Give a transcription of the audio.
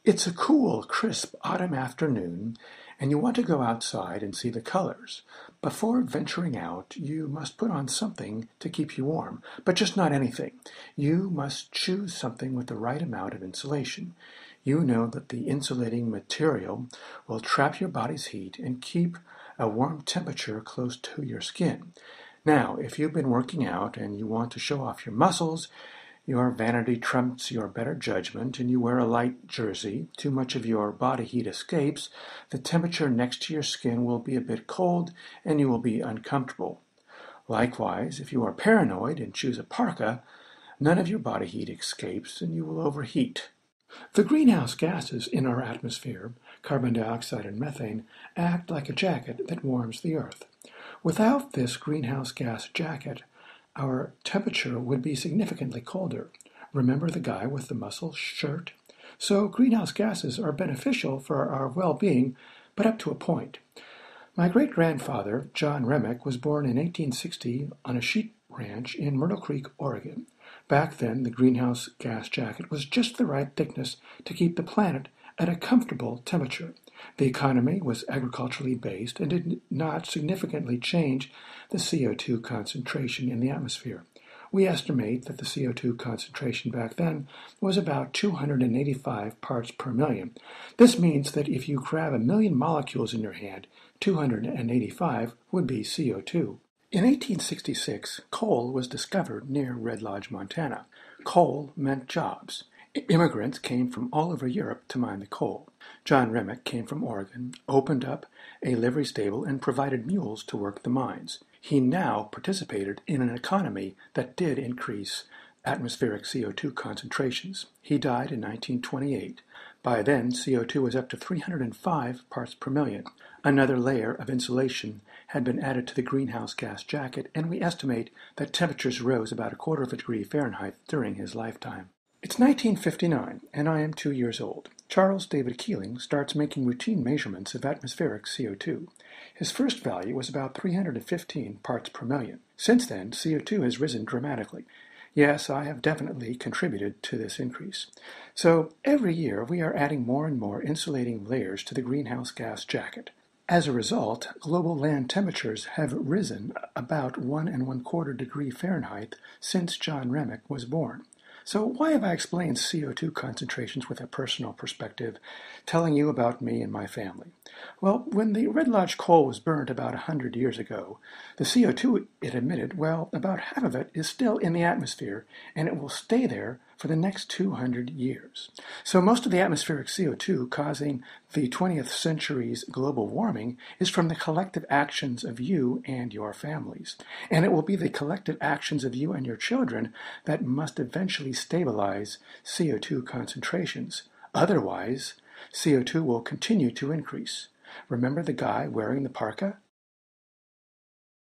It's a cool, crisp autumn afternoon, and you want to go outside and see the colors. Before venturing out, you must put on something to keep you warm, but just not anything. You must choose something with the right amount of insulation. You know that the insulating material will trap your body's heat and keep a warm temperature close to your skin. Now, if you've been working out and you want to show off your muscles, your vanity trumps your better judgment, and you wear a light jersey. Too much of your body heat escapes. The temperature next to your skin will be a bit cold, and you will be uncomfortable. Likewise, if you are paranoid and choose a parka, none of your body heat escapes, and you will overheat. The greenhouse gases in our atmosphere, carbon dioxide and methane, act like a jacket that warms the earth. Without this greenhouse gas jacket, our temperature would be significantly colder. Remember the guy with the muscle shirt? So greenhouse gases are beneficial for our well-being, but up to a point. My great-grandfather, John Remick, was born in 1860 on a sheep ranch in Myrtle Creek, Oregon. Back then, the greenhouse gas jacket was just the right thickness to keep the planet at a comfortable temperature. The economy was agriculturally based and did not significantly change the CO2 concentration in the atmosphere. We estimate that the CO2 concentration back then was about 285 parts per million. This means that if you grab 1,000,000 molecules in your hand, 285 would be CO2. In 1866, coal was discovered near Red Lodge, Montana. Coal meant jobs. Immigrants came from all over Europe to mine the coal. John Remick came from Oregon, opened up a livery stable, and provided mules to work the mines. He now participated in an economy that did increase atmospheric CO2 concentrations. He died in 1928. By then, CO2 was up to 305 parts per million. Another layer of insulation had been added to the greenhouse gas jacket, and we estimate that temperatures rose about a quarter of a degree Fahrenheit during his lifetime. It's 1959, and I am 2 years old. Charles David Keeling starts making routine measurements of atmospheric CO2. His first value was about 315 parts per million. Since then, CO2 has risen dramatically. Yes, I have definitely contributed to this increase. So every year we are adding more and more insulating layers to the greenhouse gas jacket. As a result, global land temperatures have risen about 1¼ degree Fahrenheit since John Remick was born. So why have I explained CO2 concentrations with a personal perspective, telling you about me and my family? Well, when the Red Lodge coal was burned about 100 years ago, the CO2 it emitted, well, about half of it is still in the atmosphere, and it will stay there for the next 200 years. So most of the atmospheric CO2 causing the 20th century's global warming is from the collective actions of you and your families. And it will be the collective actions of you and your children that must eventually stabilize CO2 concentrations. Otherwise, CO2 will continue to increase. Remember the guy wearing the parka?